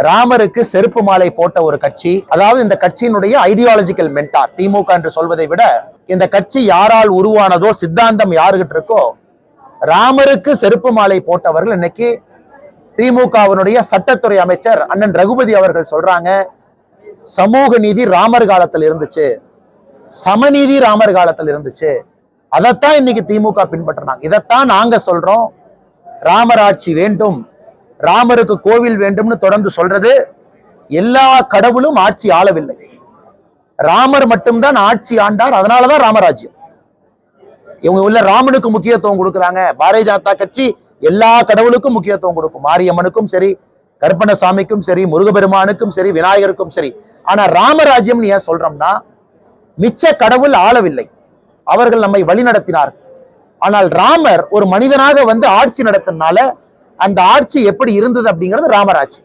ராமருக்கு செருப்பு மாலை போட்ட ஒரு கட்சி, அதாவது இந்த கட்சியினுடைய ஐடியாலஜிக்கல் மென்டார் திமுக என்று சொல்வதை விட இந்த கட்சி யாரால் உருவானதோ, சித்தாந்தம் யாருகிட்ட இருக்கோ, ராமருக்கு செருப்பு மாலை போட்டவர்கள் இன்னைக்கு திமுகவினுடைய சட்டத்துறை அமைச்சர் அண்ணன் ரகுபதி அவர்கள் சொல்றாங்க, சமூக நீதி ராமர் காலத்தில் இருந்துச்சு, சமநீதி ராமர் காலத்தில் இருந்துச்சு, அதைத்தான் இன்னைக்கு திமுக பின்பற்றினாங்க. இதைத்தான் நாங்க சொல்றோம். ராமர் ஆட்சி வேண்டும், ராமருக்கு கோவில் வேண்டும்னு தொடர்ந்து சொல்றது. எல்லா கடவுளும் ஆட்சி ஆளவில்லை, ராமர் மட்டும்தான் ஆட்சி ஆண்டார். அதனாலதான் ராமராஜ்யம். இவங்க உள்ள ராமனுக்கு முக்கியத்துவம் கொடுக்குறாங்க. பாரதிய ஜனதா கட்சி எல்லா கடவுளுக்கும் முக்கியத்துவம் கொடுக்கும், மாரியம்மனுக்கும் சரி, கருப்பணசாமிக்கும் சரி, முருகபெருமானுக்கும் சரி, விநாயகருக்கும் சரி. ஆனா ராமராஜ்யம் ஏன் சொல்றோம்னா, மிச்ச கடவுள் ஆளவில்லை, அவர்கள் நம்மை வழி நடத்தினார்கள். ஆனால் ராமர் ஒரு மனிதனாக வந்து ஆட்சி நடத்தினால அந்த ஆட்சி எப்படி இருந்தது அப்படிங்கிறது ராமராஜ்யம்.